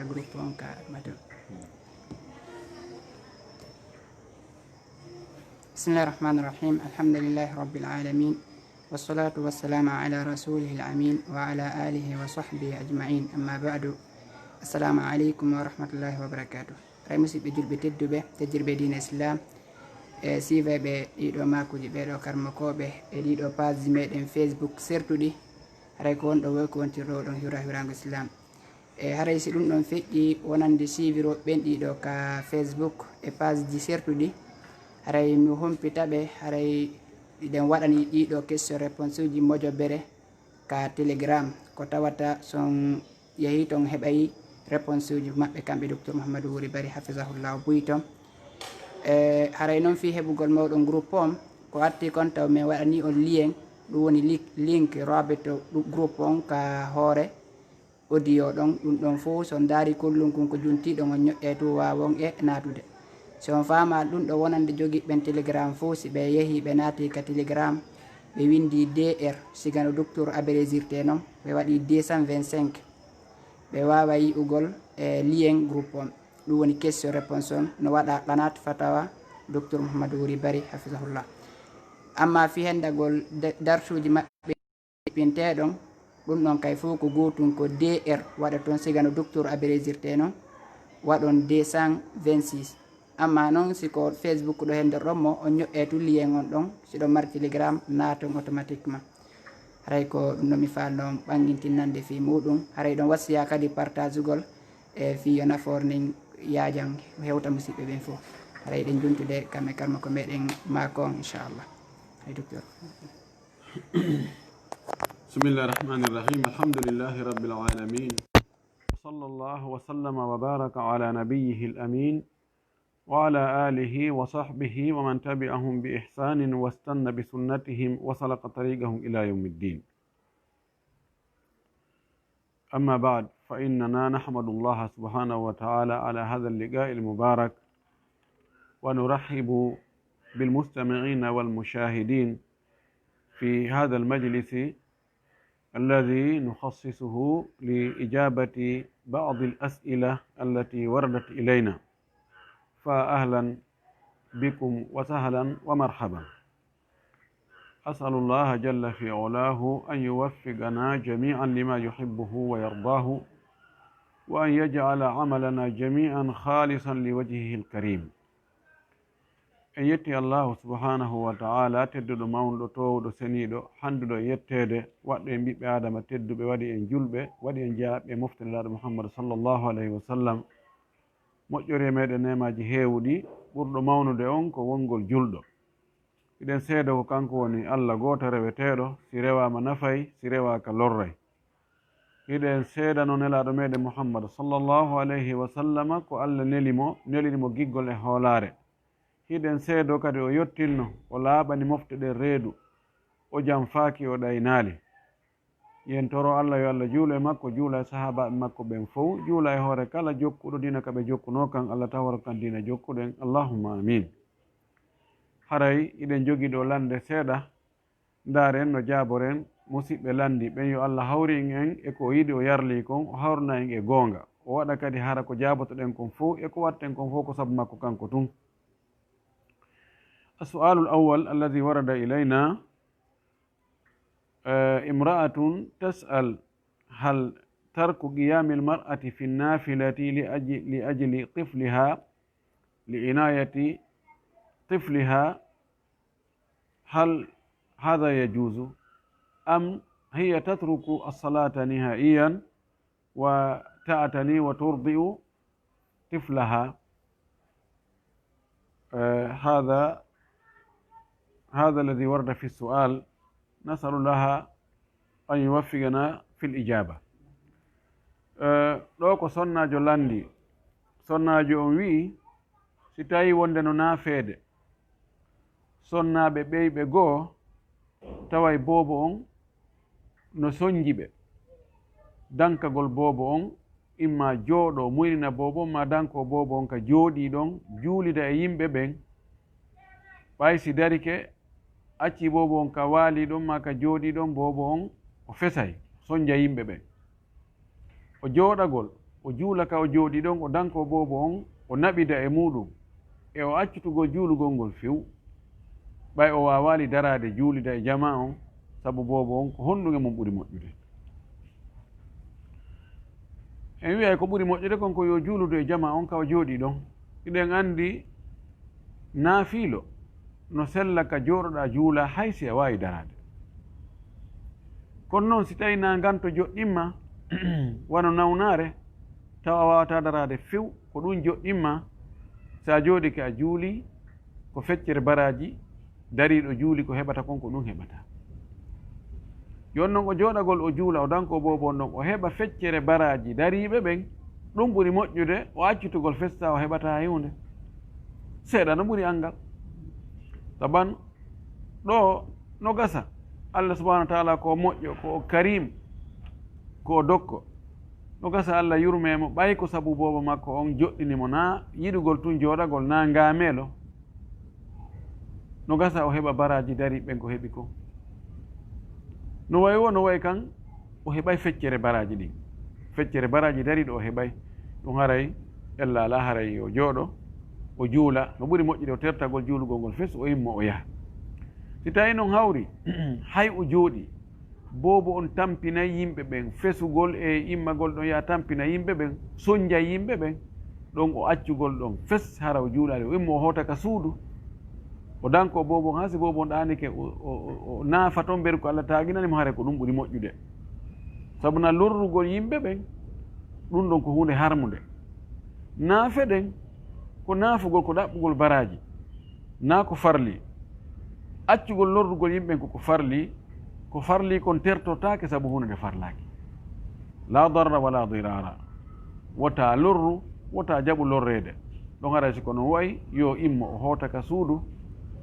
groupe on ka mado. Bismillahirrahmanirrahim. Alhamdulillahi rabbil alamin. Wassalatu wassalamu ala rasulihil amin wa ala alihi wa sahbihi ajma'in. Amma ba'du. Assalamu alaikum wa rahmatullahi wa barakatuh. Ray musidɓe julɓe tedduɓe tejjirɓe diina islam e siveɓe ɗiɗo makuji ɓeɗo karmakoɓe e ɗiɗo page meɗen Facebook sertuɗi haray ko wonɗo woy ko wontirɗo ɗon hirago islam e haray si ɗum ɗon feƴƴi wonande siviro ɓen ɗiɗo ka Facebook e page ji sertuɗi haray mi humpitaɓe haray ɗiɗen waɗani ɗiɗo question réponse uji mojobere ka Telegram ko tawata son yeehi ton heɓayi réponse uji maɓɓe kamɓe docteur Mouhammad Oury bari hafizahullah buy ton haray noon fi heɓugol mawɗon groupe on ko atti kon taw min waɗani on lien ɗum woni link rabeto groupe on ka hoore audio ɗon ɗum ɗon fof son daari kollum kon ko juntiɗon on ñoƴƴe to wawon e natude si on fama ɗum ɗo wonande jogiɓɓen Telegram fof si ɓe yeehi ɓe naati ka Telegram ɓe windi DR sigano docteur abrésirte noon ɓe waɗi 225 ɓe wawa yi'ugol e lien groupe on ɗum woni question réponse on no waɗa qanat fatawa docteur Mouhammad Oury bari hafizahullah amma fi hendagol darsuji maɓɓe pinteɗon ɗum ɗon kay fof ko gotum ko DR waɗa toon sigano docteur abrésirte noon waɗon 226 amma noon siko Facebook ɗo hen nder ɗon mo on ñoƴƴe tu lien on ɗon siɗon mari Telegram naton automatiquement haray ko ɗum ɗo mi falno ɓangintinnande fi muɗum haray ɗon wasiya kadi partage ugol e fi yo nafoore nden yajan hewta musidɓe ɓen fof haray ɗen juntude kamɓe karma ko meɗen mako on inchallah hay docteur. Bismillahir rahmanir rahim. Alhamdulillahi rabbil alamin. Sallallahu wa sallama wa baraka ala nabiyyihil amin wa ala alihi wa sahbihi wa man tabi'ahum bi ihsanin wastanna bi sunnatihim wa salaka tariqahum ila yawmiddin. أما بعد فإننا نحمد الله سبحانه وتعالى على هذا اللقاء المبارك ونرحب بالمستمعين والمشاهدين في هذا المجلس الذي نخصصه لإجابة بعض الأسئلة التي وردت إلينا فأهلا بكم وسهلا ومرحبا. أسأل الله جل في علاه أن يوفقنا جميعا لما يحبه ويرضاه وأن يجعل عملنا جميعا خالصا لوجهه الكريم. en yetti allahu subhanahu wa ta'ala tedduɗo mawnuɗo towɗo seniɗo handuɗo yettede waɗɗo en ɓiɓɓe adama tedduɓe waɗi en julɓe waɗi en jaaɓe moftaniraɗo Muhammad sallallahu alayhi wa sallam moƴƴori meɗen nemaji heewɗi ɓurɗo mawnude on ko wongol julɗo. Iɗen seeda ko kanko woni Allah goto reweteɗo si rewama nafay si rewaka lorray. Iɗen seedano nelaɗo meɗen Muhammad sallallahu alayhi wa sallam ko Allah nelimo giggol e hoolare. Hiɗen seedo kadi o yottinno o laaɓani mofteɗen reedu o jam faaki o ɗaynali. Yen toro Allah yo Allah juula e makko juula e sahabaɓe makko ɓen fof juula e hoore kala jokkuɗo dina kaɓe jokkuno kan Allah tawara kan dina jokkuɗen allahumma amin. Haray iɗen jogi ɗo lande seeɗa ndaren no jaaboren musidɓe landi ɓen yo Allah hawri en e ko yiɗi o yarli kon o hawrana en e goonga o waɗa kadi hara ko jaabotoɗen kon fof e ko watten kon fof ko sabu makko kanko tun. السؤال الأول الذي ورد إلينا امرأة تسأل هل ترك قيام المرأة في النافلة لأجل طفلها لعناية طفلها هل هذا يجوز أم هي تترك الصلاة نهائيا وتعتني وترضئ طفلها؟ هذا الذي ورد في السؤال. نسأل الله أن يوفقنا في الإجابة. ɗo ko sonnajo landi sonnajo on wi si tawi wonde no naafede sonnaɓe ɓeyɓe goo taway boobo on no soñji ɓe dankagol boobo on imma jooɗo muynina boobo on ma danko boobo on ka jooɗi ɗon juulida e yimɓe ɓen ɓay si darike acci boobo on ka waali ɗon ma ka jooɗi ɗon boobo on o fesay soñja yimɓe ɓen o jooɗagol o juula ka o jooɗi ɗon o danko bobo on o naɓida e muɗum e o accutugol juulugol ngol few ɓay o wawali darade juulida e jama on sabu bobo on ko honɗuge mum ɓuri moƴƴude. en wiyay ko ɓuri moƴƴude kon ko yo juulude e jama on ka o jooɗi ɗon. iɗen andi naafiilo no sella ka jooɗoɗa juula hay si a wawi darade. kono noon si tawi na ganto joɗɗinma wano nawnare taw a wawata darade few ko ɗum joɗɗinma sa jooɗi ke a juuli ko feccere baraji dariɗo juuli ko heɓata kon ko ɗum heɓata. yon noon o jooɗagol o juula o danko bobo ɗon o heɓa feccere baraji dariɓe ɓen ɗum ɓuri moƴƴude o accutugol festa o heɓata hiwnde seeɗa no ɓuri angal. saban ɗo no gasa Allah subahanahu wa taala ko moƴƴo ko karim ko dokko no gasa Allah yurmemo ɓay ko sabu bobo makko on joɗɗinimo na yiɗugol tun jooɗagol na ngaamelo no gasa o heɓa baraji dariɓen ko heɓi ko no wayi wo no wayi kan o heɓay feccere baraji ɗin feccere baraji dariɗo o heɓay ɗum haray LAAWOL haray o jooɗo o juula no ɓuri moƴƴude o tertagol juulugol ngol fes o immo o yaha. si tawi noon hawri hay o jooɗi bobo on tampinay yimɓe ɓen fesugol e immagol ɗon ya tampina yimɓe ɓen soñjay yimɓe ɓen ɗon o accugol ɗon fes hara o juulade o immo o hota ka suudu o danko bobo ha si bobo on ɗanike o naafa toon mberu ko Allah taginanimo hare ko ɗum ɓuri moƴƴude sabu na lorrugol yimɓe ɓen ɗum ɗon ko hunde harmude. naafe ɗen ko naafugol ko ɗaɓɓugol baraji na ko farli. accugol lorrugol yimɓe koko farli kon tertotake sabu hunde nde farlaki. la darra wala dirara wota lorru wota jaɓu lorrede ɗon haray siko no wayi yo immo o hota ka suudu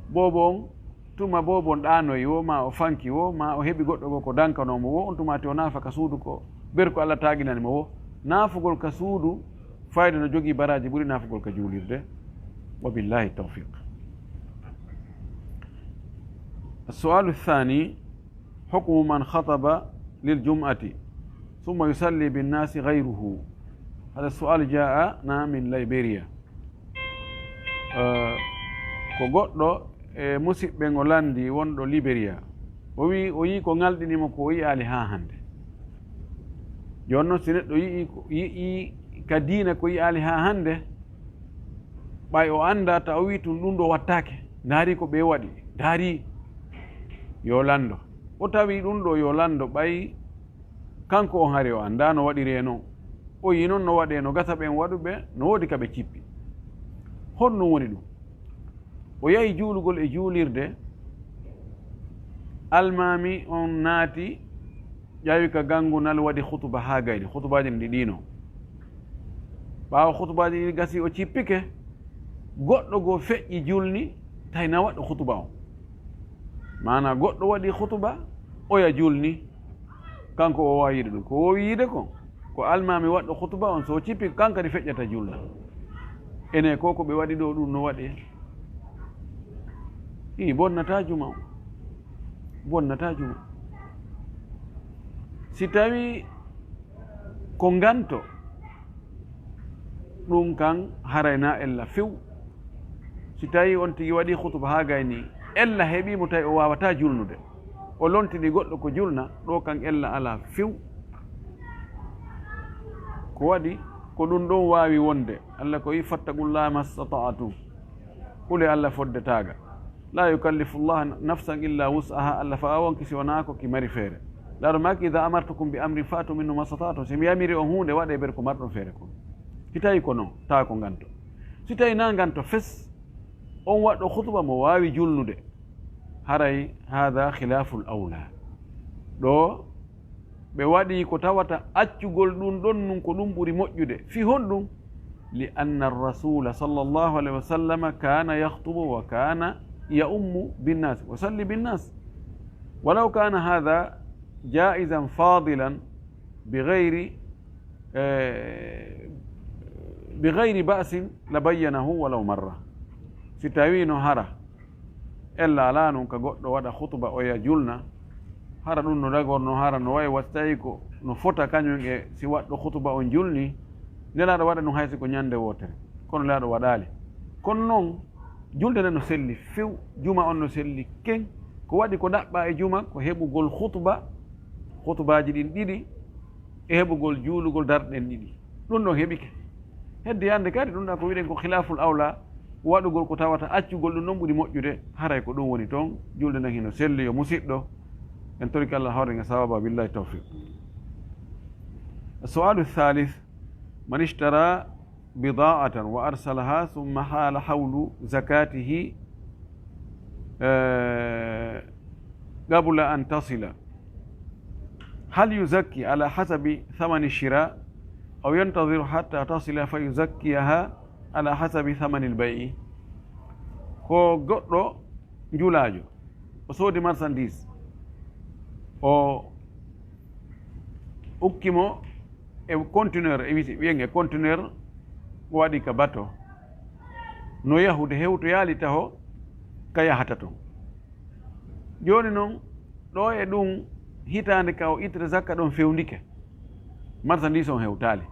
bobo on tuma bobo on ɗanoyi wo ma o fanki wo ma o heɓi goɗɗo go ko dankanomo wo on tumati o naafa ka suudu ko ber ko Allah taginanimo wo naafugol ka suudu fayde no jogii baraji ɓuri naafugol ka juulirde. wa billahi tawfiq. السؤال الثاني حكم من خطب للجمعة ثم يصلي بالناس غيره. هذا السؤال جاءنا من ليبيريا. ko goɗɗo e musidɓe ngo landi wonɗo Liberia o wi o yi ko ngalɗinimo ko o yiyali ha hande. joni noon si neɗɗo yii ka diina ko yiyali ha hande ɓay o anda ta o wi tun ɗum ɗo wattake daari ko ɓe waɗi daari yo lando o tawi ɗum ɗo yo lando ɓay kanko on hari o anda no waɗiri e noon o yi noon no waɗe no gasa ɓen waɗuɓe no woodi ka ɓe cippi honɗum woni ɗum. o yahi juulugol e juulirde almami on naati ƴawi ka gangunal waɗi hutuba ha gayni hutubaji ɗi ɗino ɓaawa hutubaji ɗi gasi o cippike goɗɗo go feƴƴi julni tawi na waɗɗo hutuba on mana goɗɗo waɗi hutuba oya julni kanko o wawi yiide ɗum ko wowi yiide ko almami waɗɗo hutuba on so cippi kankadi feƴƴata julna ene ko ɓe waɗi ɗo ɗum no waɗi bonnata juma o bonnata juma. si tawi ko ganto ɗum kan harayna ella few. si tawi on tigi waɗi hutuba ha gayni ella heeɓimo tawi o wawata julnude o lontini goɗɗo ko julna ɗo kan ella ala few. ko waɗi ko ɗum ɗon wawi wonde Allah ko wi fattaqullaha mastata'tum hule Allah foddetaga la yukallifu llah nafsan illa wus'aha Allah fa wonki si wona ko ki mari feere laaɗo maki ida amartukum bi amrin fatu minhu mastata'tum si mi yamiri on hunde waɗe ber ko marɗon feere kon. si tawi ko noon tawa ko ganto. si tawi na ganto fes on waɗɗo hutuba mo wawi julnude haray hada khilaful awla ɗo ɓe waɗi ko tawata accugol ɗum ɗon nun ko ɗum ɓuri moƴƴude fi honɗum li anna arrasula sallllahu alayhi wa sallam kana yahtubu wa kana yaummu binnas wa salli binnas walaw kana hada jaizan fadilan bigayri ba'sin labayyanahu walaw marra. si tawi no hara ella ala nun ka goɗɗo waɗa hutuba oya julna hara ɗum no dagor no hara no wawi wasi tawi ko no fota kañum e si waɗɗo hutuba on julni nelaɗo waɗa ɗum haysi ko ñande wotere kono laaɗo waɗali kono noon julde nde no selli few juma on no selli ken ko waɗi ko ɗaɓɓa e juma ko heɓugol hutubaji ɗin ɗiɗi e heɓugol juulugol darɗen ɗiɗi ɗum ɗon heɓike hedde yande kadi ɗum ɗa ko wiɗen ko khilaful awla waɗugol ko tawata accugol ɗum ɗon ɓuri moƴƴude haray ko ɗum woni toon julde nden hino selli yo musidɗo en toriki allah hawrenga sawaba billahi tawfiq. السؤال الثالث من اشترى بضاعة وأرسلها ثم حال حول زكاته قبل أن تصل هل يزكي على حسب ثمن الشراء أو ينتظر حتى تصل فيزكيها على حسب ثمن البيع؟ ko goɗɗo njulajo o soodi marchandise o ukkimo e conteneur e wiyenge conteneur o waɗi ka bateau no yahude hewto yaali taho ka yahata toon joni noon ɗo e ɗum hitande ka o ittata zakka ɗon fewndike marchandise on hewtali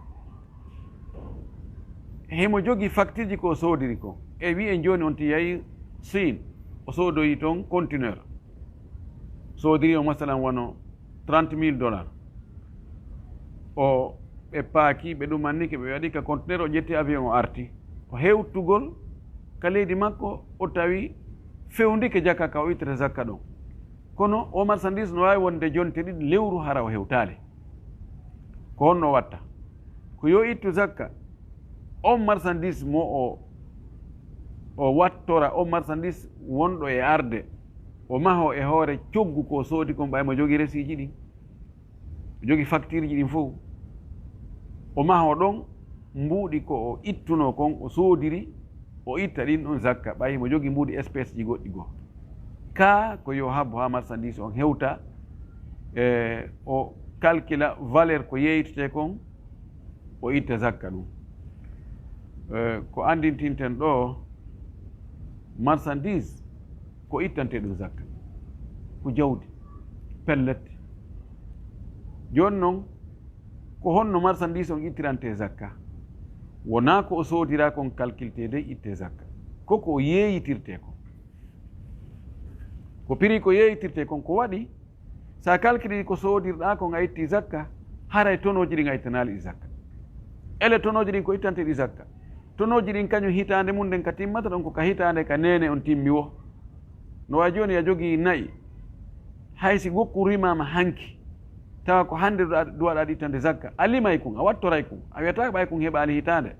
himo jogui facture ji ko soodiri ko e wiyen joni on ti yahi Chine o soodoyi toon conteneur soodiri o masalan wono $30,000 o ɓe paaki ɓe ɗumannike ɓe waɗi ka conteneur o ƴetti avion o arti o hewtugol ka leydi makko o tawi fewndike jakka ka o ittata zakka ɗon kono o marchandise no wawi wonde jonte ɗiɗi lewru hara o hewtali ko honno watta ko yo ittu zakka on marchandise mo o wattora on marchandise wonɗo e arde o maho e hoore coggu ko soodi kon ɓaymo jogui resiji ɗin o jogui facture ji ɗin fof o maho ɗon mbuuɗi ko o ittuno kon o soodiri o itta ɗin ɗon zakka ɓay mo jogui mbuuɗi espèce ji goɗɗi goo ka ko yo habbo ha marchandise on hewta o calcula valeur ko yeytete kon o itta zakka ɗum ko andintinten ɗo marchandise ko ittante ɗum zakka ko jawdi pellette joni noon ko honno marchandise on ittirante zakka wona ko o soodira kon calculte de itte zakka koko o yeeyitirte kon ko prix ko yeeyitirte kon ko waɗi sa calcule ko soodirɗa kon a itti zakka haray tonoji ɗin a ittanali ɗi zakka ele tonoji ɗin ko ittante ɗi zakka tonoji ɗin kañum hitande mum nden ka timmata ɗon ko ka hitande ka nene on timmi wo no wawi joni a jogui nayyi haysi gokku rimama hanki tawa ko hande duwaɗa ittande zakka a limay kum a wattoray kum a wiyata ɓay kum heeɓali hitande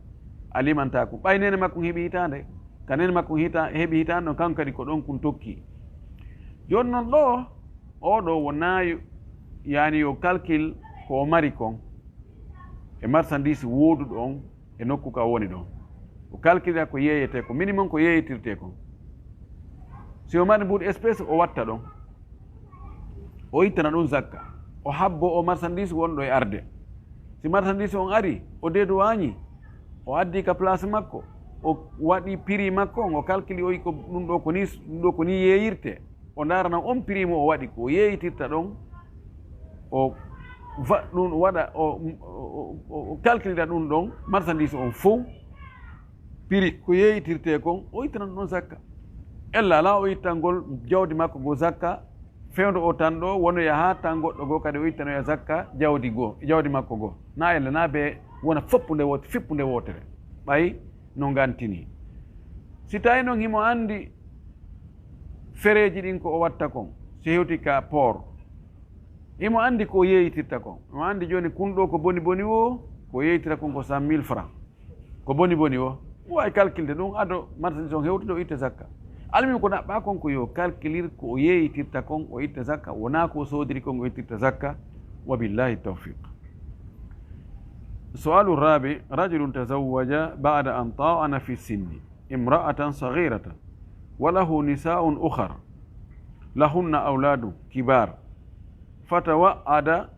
a limanta kum ɓay nene makkum heeɓi hitande ka nene makkum heeɓi hitande ɗon kanko kadi ko ɗon kum tokki joni noon ɗo oɗo wona yani yo calcule ko o mari kon e marchandise woduɗo on e nokku ka woni ɗon o calcula ko yeeyete ko minimum ko yeeyitirte kon si o mari mbuɗi espèce o watta ɗon o ittana ɗum zakka o habbo o marchandise wonɗo e arde si marchandise on ari o deduwañi o addi ka place makko o waɗi prix makko on o calcule o yi ko ɗum ɗo ko ni yeeyirte o darana on prix mo o waɗi ko yeeyitirta ɗon o ɗum waɗa o calculita ɗum ɗon marchandise on fof prix ko yeeyitirte kon o ittana ɗum ɗon zakka ella ala o ittangol jawdi makko go zakka fewdo o tan ɗo wonoya ha tan goɗɗo goo kadi o ittanoya zakka jawdi makko goo na ella na ɓe wona fippude wotere ɓay no gantini si tawi noon himo andi fereji ɗin ko o watta kon si hewti ka port imo andi ko yeeyitirta kon imo andi joni kunɗo ko boni boni o ko yeeyitira kon ko 100 000 francs ko boni boni o wawi calculde ɗum ado marchandise on hewtude o itta zakka almim ko ɗaɓɓa kon ko yo calculir ko o yeeyitirta kon o itta zakka wona ko soodiri kon o ittirta zakka wa billahi tawfiq. السؤال الرابع رجل تزوج بعد أن طعن في السن امرأة صغيرة وله نساء أخر لهن أولاد كبار فتوعد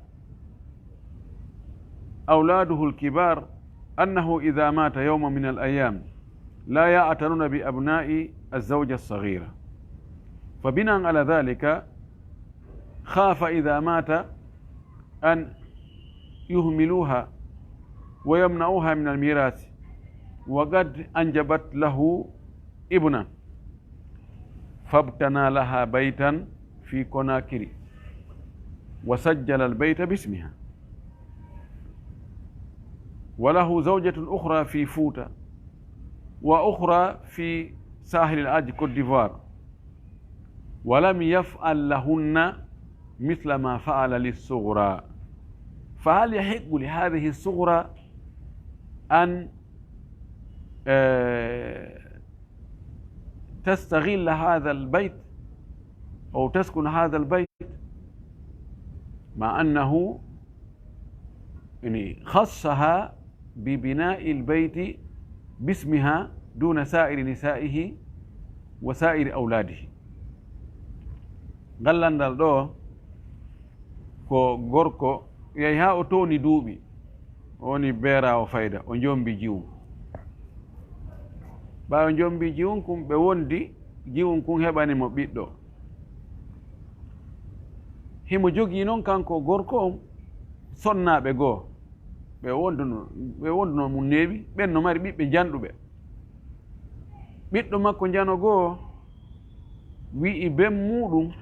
أولاده الكبار أنه إذا مات يوم من الأيام لا يعتنون بأبناء الزوجة الصغيرة فبناء على ذلك خاف إذا مات أن يهملوها ويمنعها من الميراث وقد أنجبت له ابنا فابتنى لها بيتا في كوناكري وسجل البيت باسمها، وله زوجة أخرى في فوتا وأخرى في ساحل العاج كوت ديفوار، ولم يفعل لهن مثل ما فعل للصغرى. فهل يحق لهذه الصغرى أن تستغل هذا البيت أو تسكن هذا البيت، مع أنه يعني خصها ببناء البيت باسمها دون سائر نسائه وسائر أولاده؟ gallandal ɗo ko gorko yehi ha o toni duuɓi woni beerawo fayda o jombi jiwum. ɓawo jombi jiwum kum ɓe wondi jiwum kum heɓanimo ɓiɗɗo, himo jogii noon kanko gorko on sonnaɓe goo ɓe wonduno mum neeɓi ɓen no mari ɓiɓɓe janɗuɓe. ɓiɗɗo makko jano goo wi'i ben muɗum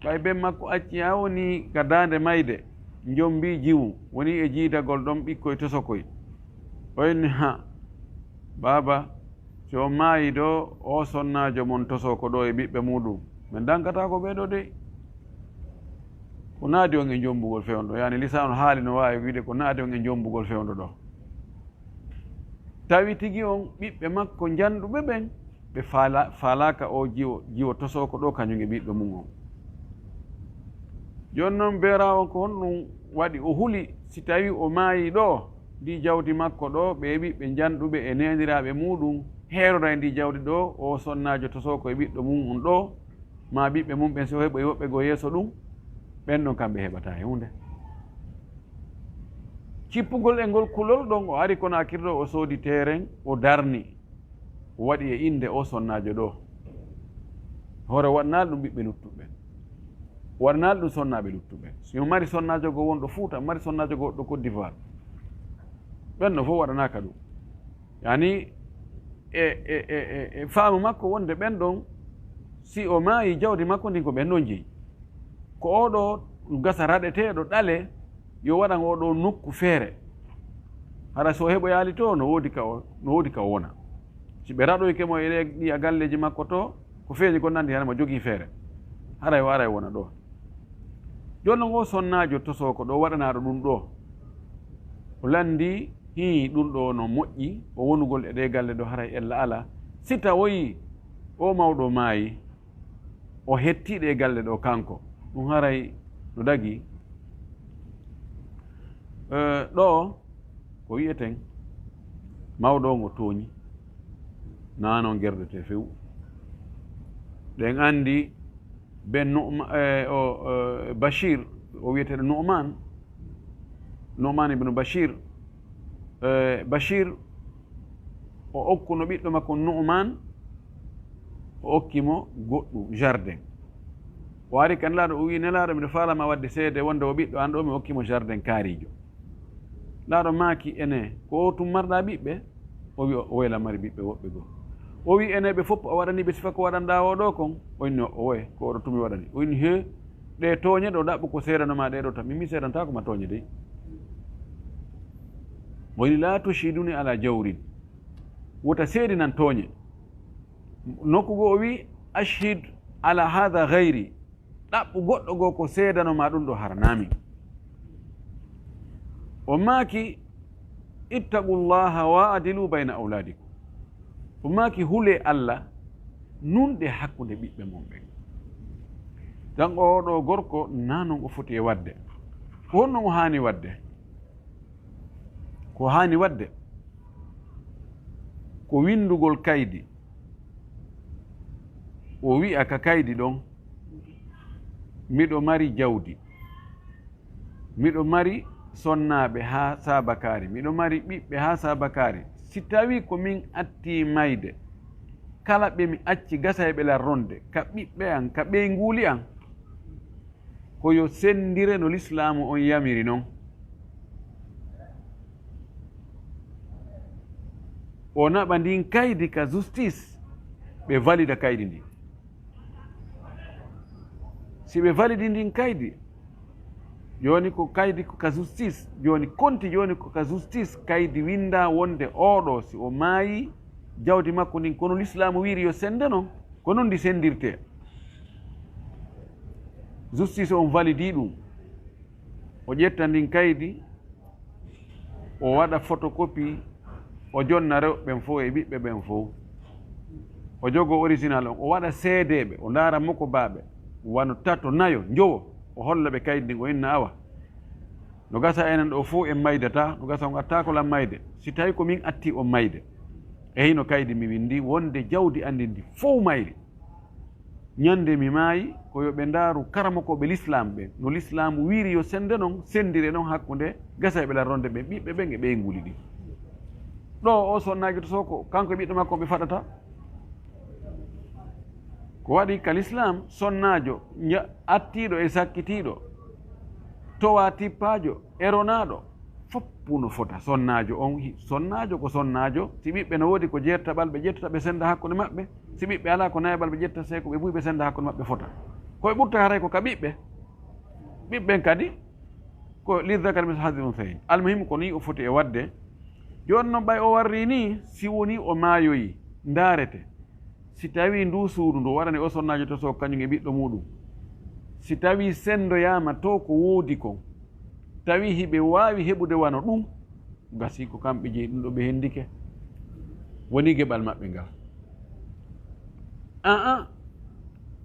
ɓay ben makko acci ha woni ka dande mayde jombi jiwum woni e jiidagol ɗon ɓikkoye tosokoy. o inni ha baaba so o maayi ɗo o sonnajo mon tosoko ɗo e ɓiɓɓe muɗum min dankata ko ɓeɗo de. ko naadi on e jombugol fewndo, yani lisanu haali no wawi wiide ko naadi on e jombugol fewndo ɗo. tawi tigi on ɓiɓɓe makko janɗuɓe ɓen ɓe falaka o jiwo tosoko ɗo kañum e ɓiɗɗo mum on. joni noon beerawo ko honɗum waɗi o huli si tawi o maayi ɗo ndi jawdi makko ɗo ɓe ɓiɓɓe janɗuɓe e neniraɓe muɗum heerora e ndi jawdi ɗo o sonnajo tosoko e ɓiɗɗo mum on ɗo, ma ɓiɓɓe mum ɓen so heɓo e woɓɓe go yeeso ɗum, ɓen ɗon kamɓe heɓata e hunde. cippugol e ngol kulol ɗon o ari kono akkirɗo o soodi terrain o darni o waɗi e inde o sonnajo ɗo. hoore waɗnali ɗum ɓiɓɓe luttuɓe, waɗnali ɗum sonnaɓe luttuɓe. somi mari sonnajo go wonɗo Fuuta, mari sonnajo go ɗo Côte d'Ivoire, ɓenɗo fof waɗanaka ɗum. yani e faamu makko wonde ɓen ɗon si o maayi jawdi makko ndin ko ɓen ɗon jeeyi. ko oɗo gasa raɗeteɗo ɗale yo waɗan oɗo nokku feere, hara so heɓo yaali to no woodi ka o wona. si ɓe raɗoykemo e ɗi a galleji makko to ko feeñi ko nandi hanmo jogii feere, haray o ara e wona ɗo. joni noon o sonnajo tosoko ɗo waɗanaɗo ɗum ɗo o landi ɗum ɗo no moƴƴi o wonugol e ɗe galle ɗo haray ella ala. si tawoyi o mawɗo maayi o hettiɗe e galle ɗo kanko, ɗum haray no dagi ɗo ko wiyeten mawɗo on o tooñi, na noon gerdete few. ɗen andi ben Bachir o wiyeteɗo Nu'man ibnu Bachir. Bachir o okkuno ɓiɗɗo makko Nu'man, o okkimo goɗɗu jardin. o ari kan laaɗo o wi nelaɗo miɗo falama wadde seede wonde o ɓiɗɗo an ɗo mi okkimo jardin kaarijo. laaɗo maaki ene ko o tummarɗa ɓiɓɓe? o wi o wayla mari ɓiɓɓe woɓɓe goo. o wi ene ɓe fof a waɗaniɓe sifa ko waɗanɗa oɗo kon? o inni o woy ko oɗo tumi waɗani. o inni he ɗe tooñe ɗo ɗaɓɓu ko seedanoma ɗeɗo tan, mimi seedanta koma tooñe dey. o inni la tushiduni ala jawrin, wota seedi nan tooñe. nokku goo o wi ashhid ala hada gayri, ɗaɓɓu goɗɗo goo ko seedanoma ɗum ɗo harnami. o maaki ittaqullaha wa adilu bayna auladikum, o maaki hule Allah nunɗe hakkude ɓiɓɓe mon ɓen. jan oɗo gorko na noon o foti e wadde. ko honnon o haani wadde? ko haani wadde ko windugol kaydi. o wi'a ka kaydi ɗon miɗo mari jawdi, miɗo mari sonnaɓe ha Sabakari, miɗo mari ɓiɓɓe ha Sabakari. si tawi ko min atti mayde, kala ɓe mi acci gasa e ɓe larronde ka ɓiɓɓe an ka ɓeynguli an, ko yo sendire no l'islamu on yamiri noon. o naɓa ndin kaydi ka justice ɓe valida kaydi ndi. Si ɓe validi ndin kaydi joni ko kaydi ka justice, joni konti joni ko ka justice kaydi winda wonde oɗo si o maayi jawdi makko ndin kono l'islamu wiri yo sende noon ko noon ndi sendirte. Justice on validi ɗum, o ƴetta ndin kaydi o waɗa photocopie o jonna rewɓe fof e ɓiɓɓe ɓen fof, o jogo original on, o waɗa seedeɓe, o ndaara moko baaɓe wano tato nayo jowo, o holla ɓe kaydi ndin o inna awa no gasa enen ɗo fof en maydata, no gasa on attakolan mayde, si tawi ko min atti on mayde e hino kaydi mi windi wonde jawdi andi ndi fof mayri. ñande mi maayi ko yo ɓe ndaaru karamokoɓe l'islam ɓe no l'islamu wiiri yo sende noon sendire noon hakkunde gasa e ɓe larronde ɓe ɓiɓɓe ɓen e ɓeyguli ɗi. ɗo o sonnaji to soko kanko e ɓiɗɗo makko ɓe faɗata ko waɗi ka l'islam sonnajo attiɗo e sakkitiɗo towa tippajo eronaɗo foppu no fota. Sonnajo on sonnajo ko sonnajo, si ɓiɓɓe no woodi ko jertaɓal ɓe ƴettata ɓe senda hakkude maɓɓe, si ɓiɓɓe ala ko nayaɓal ɓe ƴetta seko ɓe buy ɓe senda hakkude maɓɓe fota. koye ɓurta haray ko ka ɓiɓɓe ɓiɓɓen kadi ko lidakar mis hadi unsayin. Almuhim ko ni o foti e wadde. joni noon ɓay o warri ni si woni o maayoyi ndaarete si tawi ndu suudu ndu waɗani o sonnajo to so kañum e ɓiɗɗo muɗum, si tawi sendoyama to ko woodi kon tawi hiɓe wawi heɓude wano ɗum gasi ko kamɓe jeeyi ɗum ɗo ɓe hendike woni geɓal maɓɓe ngal.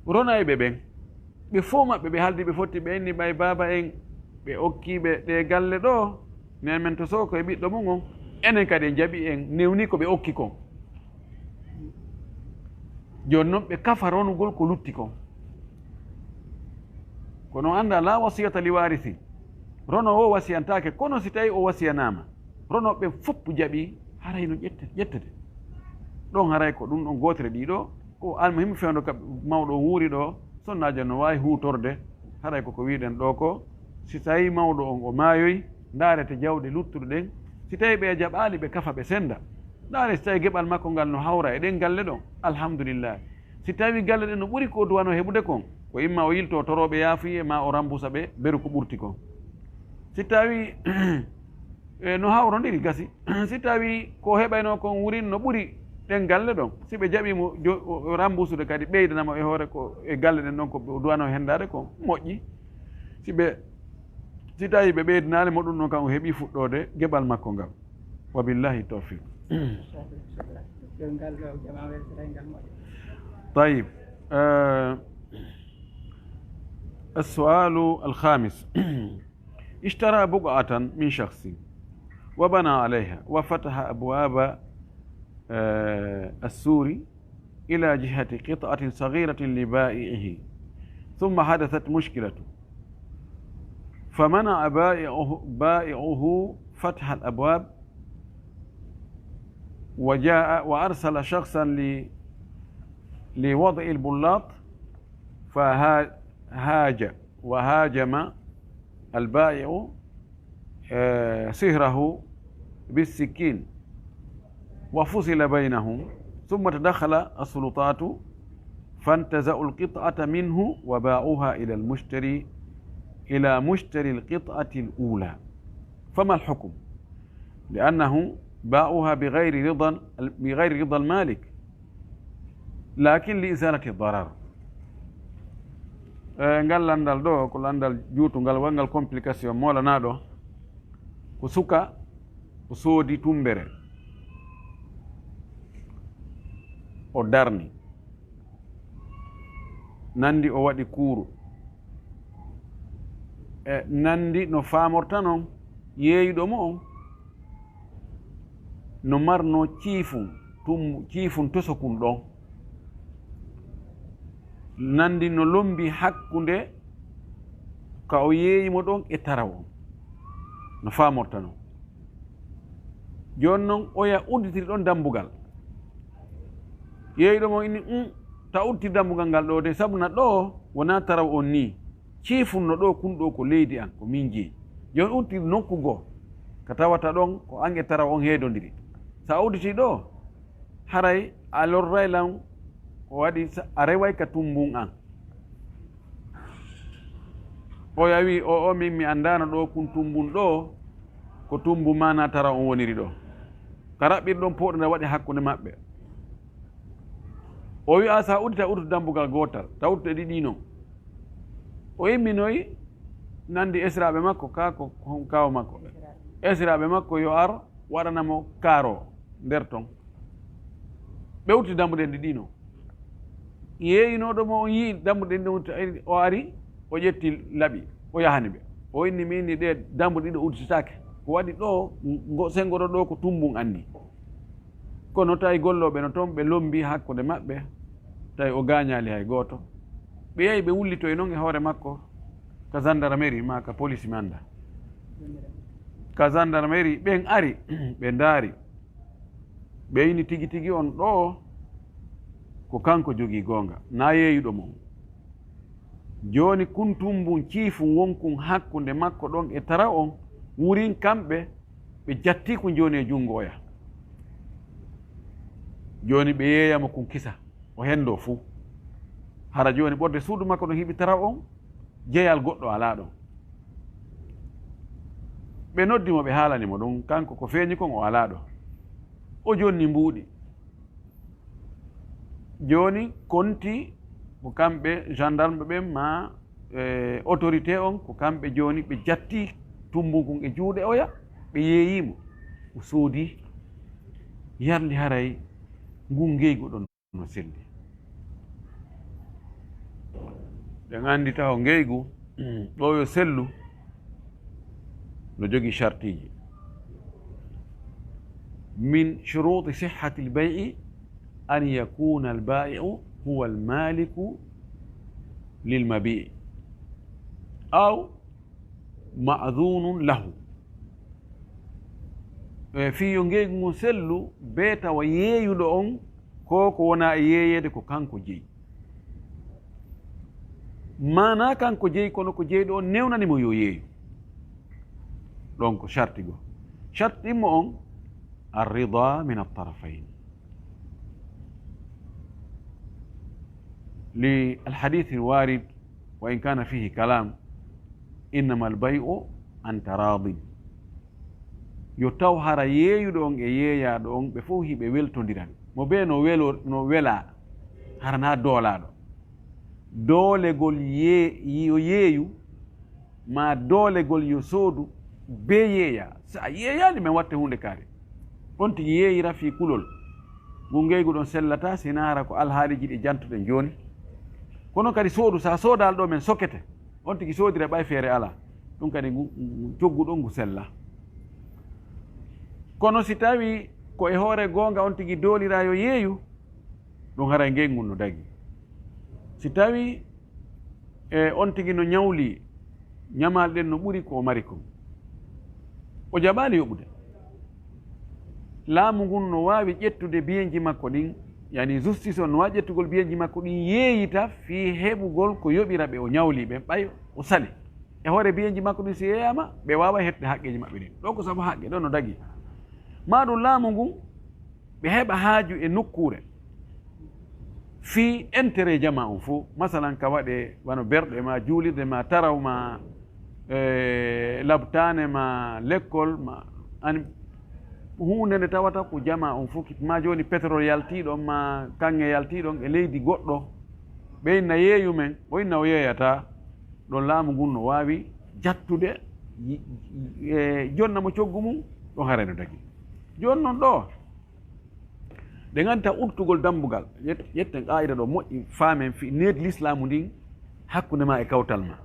rona e ɓe ɓen ɓe fof maɓɓe ɓe haldi ɓe fotti ɓe inni ɓay baba en ɓe okkiɓe ɗe galle ɗo nen men to soko e ɓiɗɗo mum on, enen kadi en jaaɓi en newni ko ɓe okki kon. joni noon ɓe kafa ronugol ko lutti kon, kono anda la wasiyata li warisi, rono o wasiyantake, kono si tawi o wasiyanama ronoɓe foppu jaaɓi haray no ƴettete ɗon haray ko ɗum ɗon gotere ɗiɗo ko almuhim fewndo ka mawɗo wuuri ɗo sonnajo no wawi hutorde haray koko wiɗen ɗo ko si tawi mawɗo on o maayoyi ndaarete jawɗe luttuɗe ɗen, si tawi ɓe jaɓali ɓe kafa ɓe senda, ndaare si tawi geɓal makko ngal no hawra e ɗen galle ɗon alhamdulillah. Si tawi galle ɗen no ɓuuri ko duwano heɓude kon ko imma o yilto toroɓe yaafuye ma o rambusa ɓe beru ko ɓurti kon. Si tawi no hawrodiri gasi si tawi ko heɓayno kon wurin no ɓuri ɗen galle ɗon, si ɓe jaɓimo rambusude kadi ɓeydanamo e hoore ko e galle ɗen ɗon ko duwano hendade kon moƴƴi. Si tawi ɓe ɓeydanale mo ɗum ɗon kan o heeɓi fuɗɗode geɓal makko ngal. wabillahi tawfiq. طيب السؤال الخامس اشترى بقعة من شخص وبنى عليها وفتح أبواب السور إلى جهة قطعة صغيرة لبائعه، ثم حدثت مشكلة فمنع بائعه فتح الأبواب وجاء وأرسل شخصا لوضع البلاط وهاجم البائع صهره بالسكين وفصل بينهم، ثم تدخل السلطات فانتزعوا القطعة منه وباعوها إلى مشتري القطعة الأولى. فما الحكم؟ لأنه باعوها بغير رضا المالك لكن لإزالة الضرر. ngal landal ɗo ko landal juutungal wangal complication molanaɗo ko suka o soodi tumbere o darni nandi o waɗi kuuru nandi no famorta noon yeeyuɗo mo on no marno ciifum tosokun ɗon, nandi no lombi hakkunde ka o yeeyimo ɗon e taraw on no famorta noon. joni noon oya udditiri ɗon dambugal, yeeyuɗo mo inni ta udditiri dambugal ngal ɗo de sabu na ɗo wona taraw on ni ciifunno ɗo kun ɗo ko leydi an ko min jeeyi. joni udditiri nokku goo ka tawata ɗon ko an e taraw on heedodiri, sa udditi ɗo haray a lorray lan o waɗi a reway ka tumbun an o yawi o min mi andano ɗo kun tumbun ɗo ko tumbu mana tara on woniri ɗo ka raɓɓirɗon poɗo nde waɗi hakkude maɓɓe o wi'a sa uddita uddu dambugal gotal taw uddude ɗiɗi non o imminoyi nandi esiraɓe makko kako kawo makko esiraɓe makko yo ar waɗanamo kaaro nder ton ɓe utti dambuɗe ɗiɗi non yeeyinoɗomo on yii dambuɗe ɗiɗi o ari o ƴetti laaɓi o yahani ɓe o inni mi inni ɗe dambuɗe ɗiɗi udditake ko waɗi ɗo sengoɗo ɗo ko tumbun anni kono tawi golloɓe no toon ɓe lombi hakkude maɓɓe tawi o gañali hay goto ɓe yeeyi ɓe wullitoye noon e hoore makko ka gendarmerie ma ka police mi anda ka gendarmerie ɓen ari ɓe ndaari ɓe ini tigi tigi on ɗo ko kanko jogii goonga na yeeyuɗo mo jooni kun tumbun ciifum wonkun hakkunde makko ɗon e tara on wurin kamɓe ɓe jatti ko jooni e junngo oya jooni ɓe yeeyamo kun kisa o henndo fuu hara jooni ɓorde suudu makko ɗon hiɓi tara on jeyal goɗɗo alaa ɗon ɓe noddimo ɓe haalanimo ɗum kanko ko feeñi kon o alaa ɗo o jonni mbuuɗi jooni konti ko kamɓe gendarme ɓen ma autorité on ko kamɓe jooni ɓe jatti tumbun kon e juuɗe oya ɓe yeeyimo o soodi yarli haray ngun ngeygu ɗon no selli ɓen anndi taw ngeygu ɗo yo sellu no jogii chartiji min shuruti sihhati lbey'i an yakuna albai'u huwa almaliku lilmabi'i aw ma'dhunun lahu fiyo ngeygu ngun sellu be tawa yeeyuɗo on ko wona e yeeyede ko kanko jeyi mana kanko jeyi kono ko jeyɗo on newnanimo yo yeeyu ɗon ko charti go charti immo on arrida min altarafain للحديث الوارد وإن كان فيه كلام إنما البيع عن تراض يتو هرا ييودون ييادون بفوهي بويلتونديران mo be no wela harana doolaɗo doolegol yo yeeyu ma doolegol yo soodu be yeeya sa yeeyani men watte hunde kaari on tigi yeeyira fi kulol ngu ngeygu ɗon sellata sinara ko alhaaliji ɗi jantuɗen jooni kono kadi soodu sa soodal ɗo men sokkete on tigi soodira ɓay feere ala ɗum kadi cogguɗo ngu sella kono si tawi ko e hoore goonga on tigi doolira yo yeeyu ɗum haray ngeygu no dagi si tawi on tigi no ñawli ñamalɗen no ɓuri ko mari kon o jaɓaali yoɓude laamu ngun no waawi ƴettude biyeji makko ɗin yani justice on no waawi ƴettugol biyeji makko ɗin yeeyita fii heɓugol ko yoɓira ɓe o ñawli ɓen ɓay o sali e hoore biyeji makko ɗin si yeeyama ɓe waawa hettude haqqeji maɓɓe ɗin ɗo ko sabu haqqe ɗo no dagi ma ɗum laamu ngun ɓe heɓa haaju e nokkure fii intérêt jama on fof masalan ka waɗe wano berɗe ma juulirde ma taraw ma labtane ma l'école ma an hunde nde tawata ko jama on fof ma joni pétrole yaltiɗon ma kanŋe yaltiɗon e leydi goɗɗo ɓeyna yeeyu men o inna o yeeyata ɗon laamu ngun no wawi jattude jonnamo coggu mum ɗon hareno dagi joni noon ɗo ɗe ganta urtugol dambugal ƴetten qa'ida ɗo moƴƴi faamen fi nedi l'islamu ndin hakkude ma e kawtal ma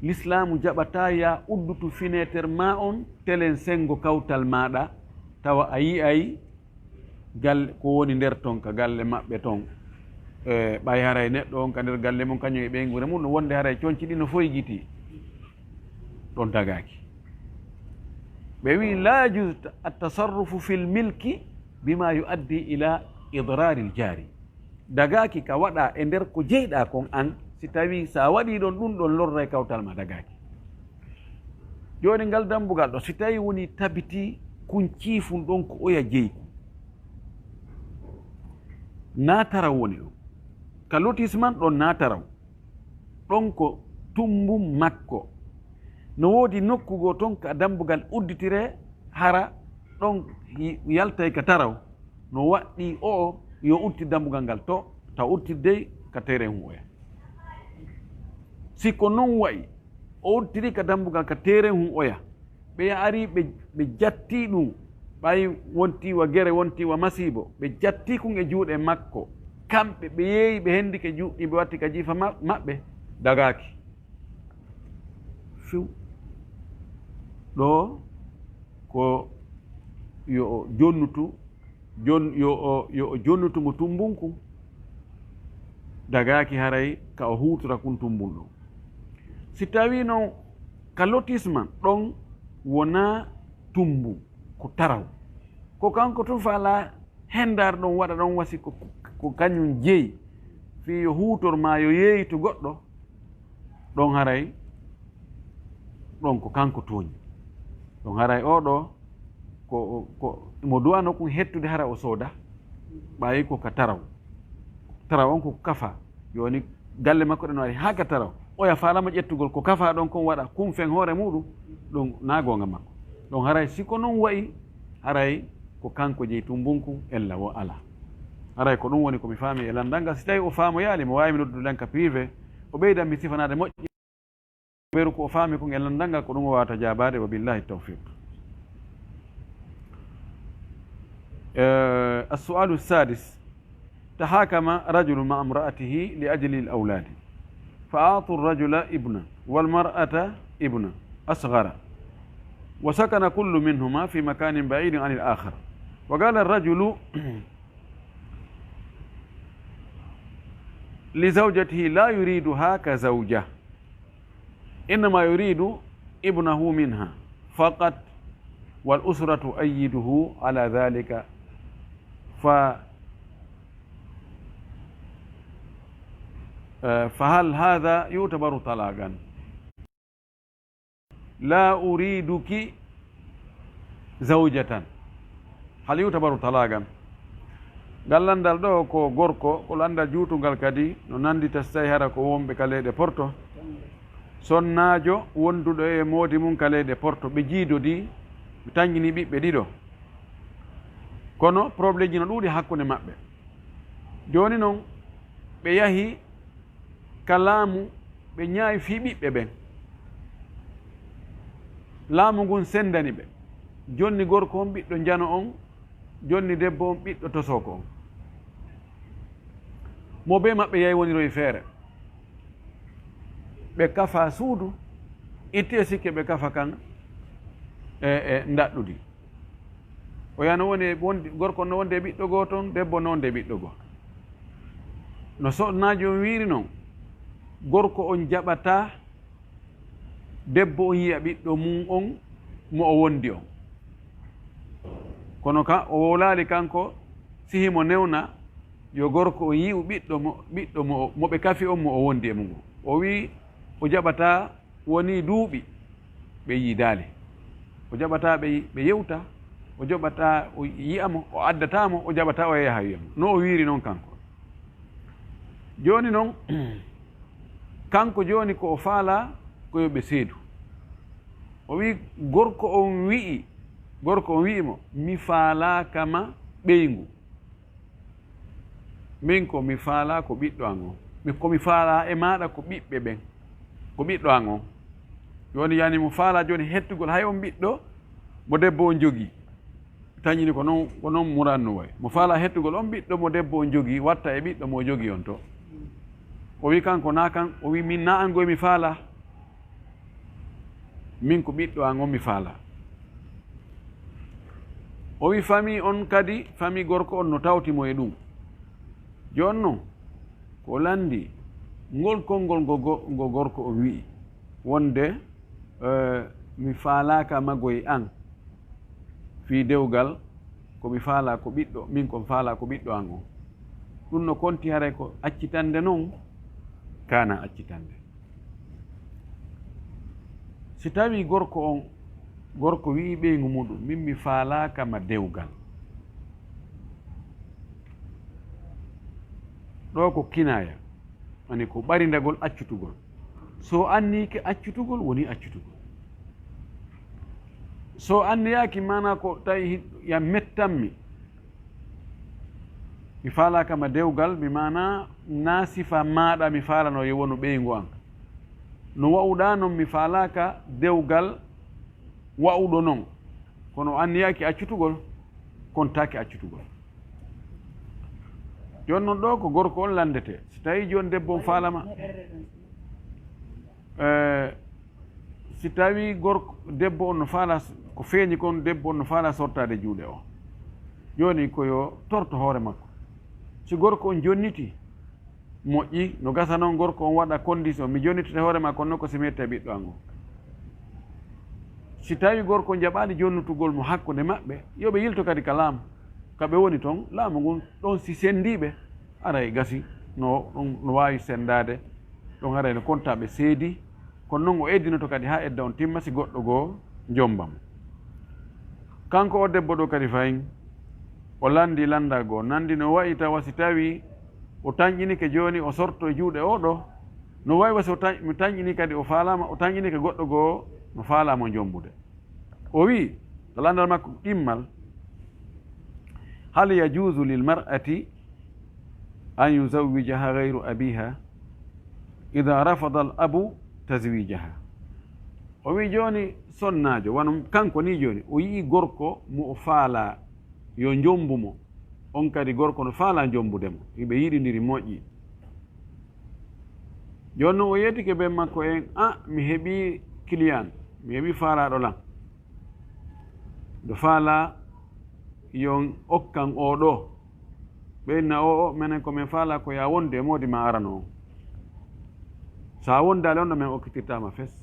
l'islamu jaɓata ya uddutu finétere ma on telen sengo kawtal maɗa tawa a yiyay galle ko woni nder ton ka galle maɓɓe ton ɓay haray neɗɗo on ka nder galle mum kañum e ɓeygure mum no wonde haray coñci ɗi no foygiti ɗon dagaki ɓe wi la yajuz attasarrufu fi lmilki bima yuaddi ila idrari ljari dagaki ka waɗa e nder ko jeyɗa kon an si tawi sa waɗi ɗon ɗum ɗon lorra e kawtal ma dagaki joni ngal dambugal ɗo si tawi woni tabiti kun ciifum ɗon ko oya jeyku na taraw woni ɗum ka lotissement ɗon na taraw ɗon ko tumbum makko no woodi nokkugo ton ka dambugal udditire hara ɗon yaltay ka taraw no waɗɗi o yo utti dambugal ngal to taw uttidey ka tere huoya sikko noon wayi o uttiri ka dambugal ka tere huoya ɓe ari ɓe jatti ɗum ɓay wontiwa gere wontiwa masibo ɓe jatti kum e juuɗe makko kamɓe ɓe yeeyi ɓe hendike juuɗɗi ɓe watti ka jiifa maɓɓe dagaki few ɗo ko yo jonnutu yo o jonnutu mo tumbunku dagaki haray ka o hutora kun tumbun ɗo si tawi noon ka lotissement ɗon wona tumbu ko taraw ko kanko tun faala hendar ɗon waɗa ɗon wasi ko kañum jeeyi fi yo hutorma yo yeeyitu goɗɗo ɗon haray ɗon ko kanko tooñi ɗon haray oɗo ko mo duwano kum hettude hara o sooda ɓayi ko ka taraw on ko kafa yoni galle makko ɗe no ari ha ka taraw oya faalama ƴettugol ko kafa ɗon kon waɗa kum fen hoore muɗum ɗum na gonga makko ɗon haray siko noon wayi haray ko kanko jeeyi tumbunku ella wo ala haray ko ɗum woni komi faami e landal si tawi o faamoyaali mo wawi mi noddude lenka privé o ɓeydan mi sifanade moƴƴi ɓeru ko o faami kon e landal ngal ko ɗum o wawata jabade wa billahi tawfiq السؤال السادس تحاكم رجل مع امرأته لأجل الأولاد فأعطوا الرجل ابنا والمرأة ابنا أصغر وسكن كل منهما في مكان بعيد عن الآخر وقال الرجل لزوجته لا يريدها كزوجة إنما يريد ابنه منها فقط والأسرة تؤيده على ذلك فهل هذا يعتبر طلاقا؟ لا أريدك زوجة هل يعتبر طلاقا؟ قال landal ɗo ko gorko ko landa juutungal kadi no nandita so tawi hara ko wonɓe ka leyɗe porto sonnajo wonduɗo e moodi mum ka leyɗe porto ɓe jiidodi ɓe tangini ɓiɓɓe ɗiɗo kono probléme ji no ɗuuɗi hakkunde maɓɓe joni noon ɓe yahi ka laamu ɓe ñaawi fii ɓiɓɓe ɓen laamu ngun sendani ɓe jonni gorko on ɓiɗɗo jano on jonni debbo on ɓiɗɗo tosoko on mo be maɓɓe yahi woniroye feere ɓe kafa suudu itti e sikke ɓe kafa kan e ndaɗɗudi o yano woni gorko no wonde ɓiɗɗo goo toon debbo no wonde ɓiɗɗo goo no sonnaji on wiiri noon gorko on jaɓata debbo on yiya ɓiɗɗo mum on mo o wondi on kono ka o wowlaali kanko sihimo newna yo gorko o yi'u ɓiɗɗo mo ɓe kafi on mo o wondi e mum o wi o jaɓata woni duuɓi ɓe yiidaali o jaɓata ɓe yewta o jaɓata o yiyamo o addatamo o jaɓata o yaha wiyamo no o wiiri noon kanko joni noon kanko joni ko o faala koyo ɓe seedu o wi gorko on wi'imo mi faalakama ɓeygu min ko mi faala ko ɓiɗɗo an on komi faala e maɗa ko ɓiɓɓe ɓen ko ɓiɗɗo an on joni yani mo faala joni hettugol hay on ɓiɗɗo mo debbo on jogii tañini ko noon muranno way mo faala hettugol on ɓiɗɗo mo debbo on jogii watta e ɓiɗɗo mo jogii on to o wi kanko na kan o wi min na an goye mi faala min ko ɓiɗɗo an on mi faala o wi famille on kadi famille gorko on no tawtimo e ɗum joni noon ko landi ngol konngol ngo gorko o wi'i wonde mi faalaka magoye an fi dewgal komi faala ko ɓiɗɗo min komi faala ko ɓiɗɗo an on ɗum no konti haray ko accitande noon kana accitande si tawi gorko wi'i ɓeygu muɗum min mi faalaka ma dewgal ɗo ko kinaya ani ko ɓarindagol accutugol so annike accutugol woni accutugol so anniyaki mana ko tawi ya mettanmi mi falakama dewgal mi mana na sifa maɗa mi falano yo wonu ɓeygu an no wawɗa noon mi falaka dewgal wawɗo noon kono anniyaki accutugol kontaki accutugol joni noon ɗo ko gorko on landete so tawi joni debbo on falama si tawi gorko debbo on no faala ko feeñi kon debbo on no faala sortade juuɗe o joni koyo torto hoore makko si gorko on jonniti moƴƴi no gasa noon gorko on waɗa condition mi jonnitete hoore makko noon ko si mette ɓiɗɗo an o si tawi gorko jaɓaɗi jonnutugol mo hakkude maɓɓe yoɓe yilto kadi ka laamu kaɓe woni toon laamu ngun ɗon si sendiɓe aray gasi no wawi sendade ɗon aray no kontaɓe seedi kono noon o eddinoto kadi ha edda on timma si goɗɗo goo jombamo kanko o debbo ɗo kadi fayin o landi landago nandi no wayi tawa si tawi o tañƴinike joni o sorto e juuɗe oɗo no wawi wasi mi tañƴini kadi o falama o tañƴinike goɗɗo goo no falamo jombude o wi to landal makko ɗimmal hal yajuzu lil mar'ati an yuzawwijaha gayru abiha ida rafada al abu taswijaha o wi joni sonnajo wano kanko ni joni o yii gorko mo o faala yo jombumo on kadi gorko no faala jombudemo ɓe yiɗidiri moƴƴi joni noon o yettike ɓe makko en mi heeɓi client mi heeɓi faalaɗo lan do faala yon okkan oɗo ɓeyna o minen komin faala ko ya wonde e modi ma arano on sa wondali on ɗo min okkitirtama fes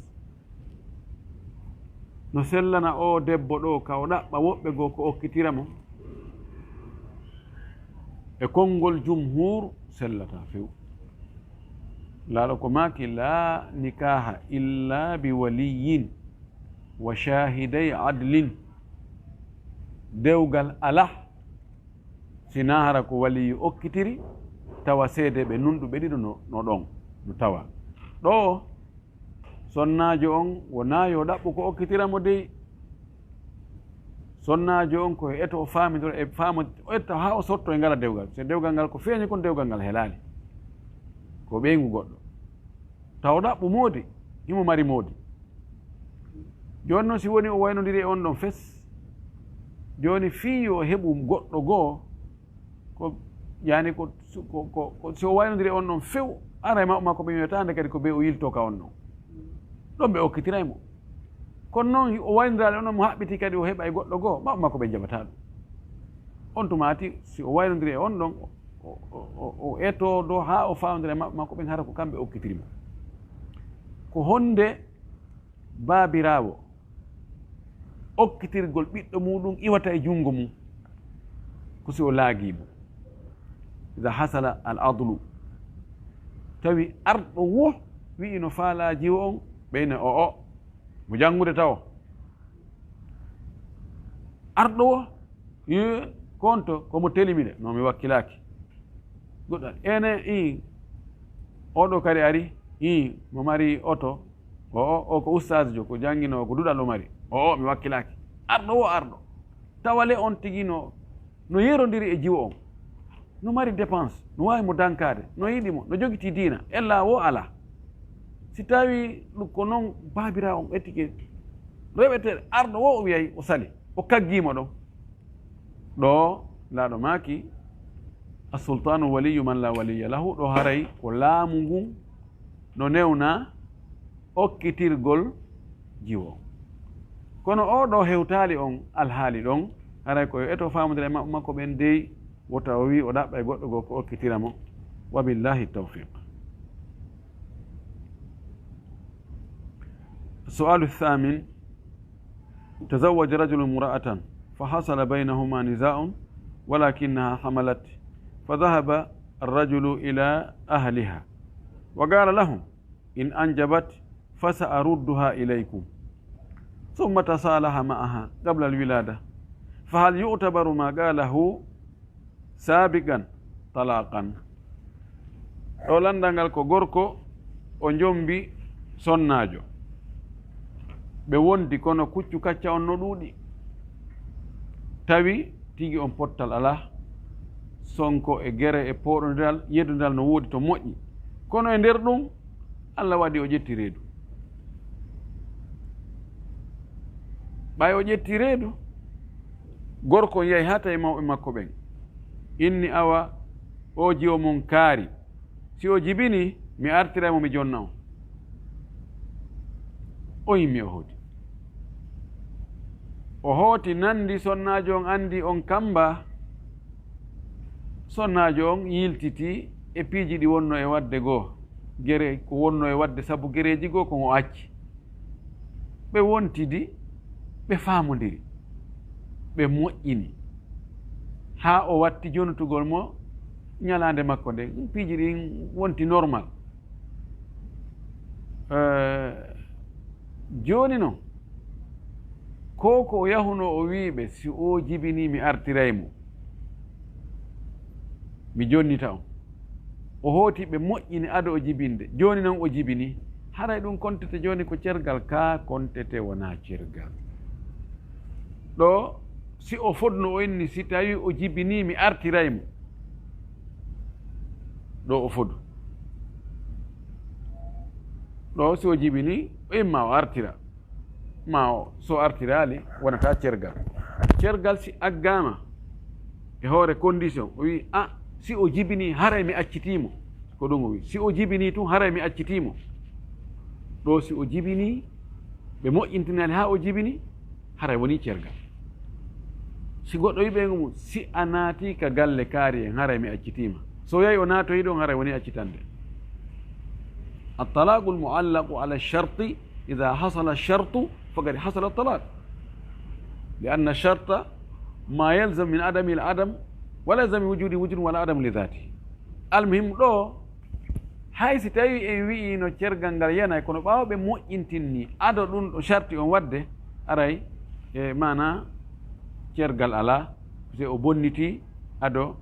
no sellana o debbo ɗo ka o ɗaɓɓa woɓɓe goo ko okkitiramo e konngol jumhur sellata few laaɗo ko maki la nikaha illa bi waliyin wa shahiday adlin dewgal ala sina hara ko waliyu okkitiri tawa seede ɓe nunɗuɓe ɗiɗo no ɗon no tawa ɗo sonnajo on wona yo ɗaɓɓu ko okkitiramo dey sonnajo on koye eto o famidoro e faamo o etta ha o sotto e ngala dewgal so dewgal ngal ko feeñi kon dewgal ngal helani ko ɓeygu goɗɗo taw ɗaɓɓu moodi himo mari moodi joni noon si woni o waynodiri e on ɗon fes joni fii yo heɓu goɗɗo goo ko yani ko si o waynodiri e on ɗon few ara e maɓɓe makko ɓe wiyatande kadi ko ɓe o yilto ka on ɗon ɗon ɓe okkitiraymo kono noon o waynodirade on ɗon mo haɓɓiti kadi o heɓa e goɗɗo goo maɓɓe makko ɓe jaɓata ɗum on tumati si o waynodiri e on ɗon o eto do ha o fawdira e maɓɓe makko ɓen hara ko kamɓe okkitirimo ko honde baabirawo okkitirgol ɓiɗɗo muɗum iwata e junngo mum ko si o laagimo ida hasala al adlu tawi arɗo wo wi'i no faalaji o on ɓeyne o mo janngude taw arɗo wo ye konto komo telimide no mi wakkilaki goɗɗo ene oɗo kadi ari mo mari oto o ko ustage jo ko jangguino ko duɗal o mari mi wakkilaki arɗo arɗo tawale on tigi no yerodiri e jiwo on no mari dépense no wawi mo dankade no yiɗimo no jogiti diina ella wo ala si tawi ɗum ko noon babira on ɓettike reɓete arɗo wo o wiyay o sali o kaggimo ɗon ɗo laaɗo maaki asultanu waliyu man la waliya lahu ɗo haray ko laamu ngun no newna okkitirgol jiwo kono oɗo hewtali on alhaali ɗon haray koyo eto famodira e maɓɓe makko ɓen dey wota o wi o ɗaɓɓa e goɗɗo goo ko okkitiramo wa billahi tawfiq. السؤال الثامن تزوج رجل امرأة فحصل بينهما نزاع ولكنها حملت فذهب الرجل إلى أهلها وقال لهم إن أنجبت فسأردها إليكم ثم تصالح معها قبل الولادة فهل يعتبر ما قاله سابقا طلاقا؟ ɗo landal ngal ko gorko o jombi sonnajo ɓe wondi kono kuccu kacca on no ɗuuɗi tawi tigi on pottal ala sonko e gere e poɗodal yeddudal no woodi to moƴƴi kono e nder ɗum Allah waɗi o ƴetti reedu ɓay o ƴetti reedu gorko yahi ha tawi mawɓe makko ɓen inni awa o jiwo mon kaari si o jibini mi artiraymo mi jonna o yimmi o hooti nandi sonnajo on andi on kamba sonnajo on yiltiti e piiji ɗi wonno e wadde goo gere ko wonno e wadde sabu gereji goo kon o acci ɓe wontidi ɓe faamodiri ɓe moƴƴini ha o watti jonutugol mo ñalande makko nde piiji ɗin wonti normal joni noon ko o yahuno o wiiɓe si o jibini mi artiraymo mi jonnita on o hooti ɓe moƴƴini ado o jibinde joni noon o jibini haray ɗum kontete joni ko cergal ka kontete wona cergal ɗo si o fodno o inni si tawi o jibini mi artiraymo ɗo o fodu ɗo si o jibini o imma o artira ma o so artirali wonata cergal cergal si aggama e hoore condition o wi si o jibini haray mi accitimo ko ɗum o wi si o jibini tun haray mi accitimo ɗo si o jibini ɓe moƴƴintinali ha o jibini haray woni cergal si goɗɗo wiɓe mum si a naati ka galle kaari en haray mi accitima so yahi o naatoyi ɗon haray woni accitande الطلاق المعلق على الشرط إذا حصل الشرط فقد حصل الطلاق لأن الشرط ما يلزم من عدم العدم ولا يلزم من وجود وجود ولا عدم لذاته المهم ɗo hay si tawi en wi'ino cergal ngal yana kono ɓawɓe moƴƴintinni ado ɗum ɗo sharti on wadde aray e mana cergal ala se o bonniti ado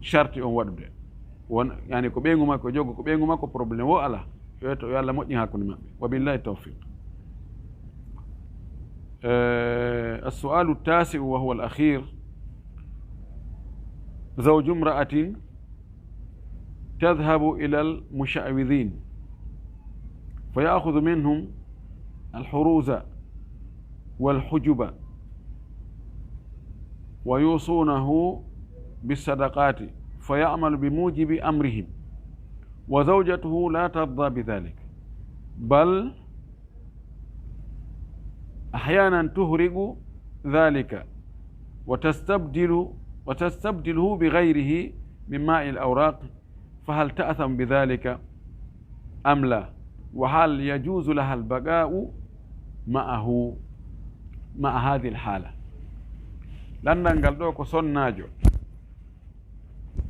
sharti on waɗude won yani ko ɓeygu makko jogo ko ɓeygu makko probléme wo ala to yo Allah moƴƴi hakkunde maɓɓe wa billahi tawfiq السؤال التاسع وهو الأخير زوج امرأة تذهب إلى المشعوذين فيأخذ منهم الحروز والحجب ويوصونه بالصدقات فيعمل بموجب أمرهم وزوجته لا ترضى بذلك بل أحيانا تهرق ذلك وتستبدله بغيره من ماء الأوراق فهل تأثم بذلك أم لا وهل يجوز لها البقاء معه مع هذه الحالة لأن قال دوكو صناجو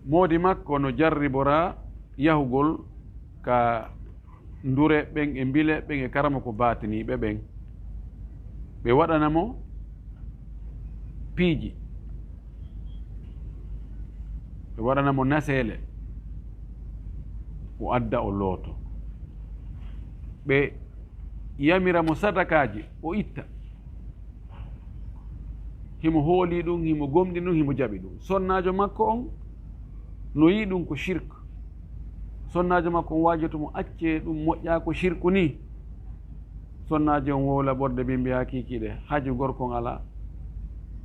moodi makko no jarribora yahugol ka ndure ɓen e mbile ɓen e karama ko batiniɓe ɓen ɓe waɗanamo piiji ɓe waɗanamo naseele o adda o looto ɓe yamiramo sadakaji o itta himo hooli ɗum himo gomɗi ɗum himo jaɓi ɗum sonnajo makko on no yi ɗum ko shirque sonnajo makko on wajoto mo acce ɗum moƴƴa ko shirku ni sonnajo on wowla ɓorde ɓe mbiya kikiɗe haaju gorkon ala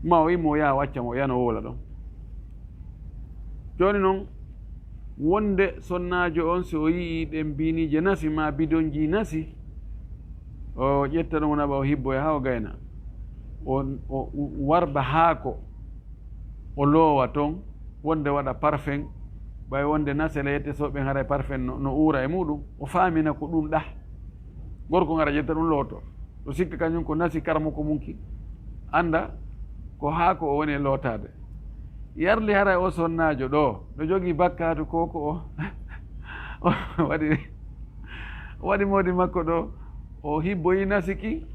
ma o yimo yaha wacca mo yana wowla ɗon joni noon wonde sonnajo on so o yii ɗen mbinije nasi ma bidonji nasi o ƴetta ɗum naɓa o hibboya ha o gayna o warba haako o loowa toon wonde waɗa parfum ɓay wonde nasele yette soɓen haray parfum no uura e muɗum o faamina ko ɗum ɗa gorko ngara ƴetta ɗum looto to sikka kañum ko nasi karmo ko munki anda ko haako o woni e lootade yarli haray o sonnajo ɗo no jogii bakkatu koko o waɗi modi makko ɗo o hibboyi nasiki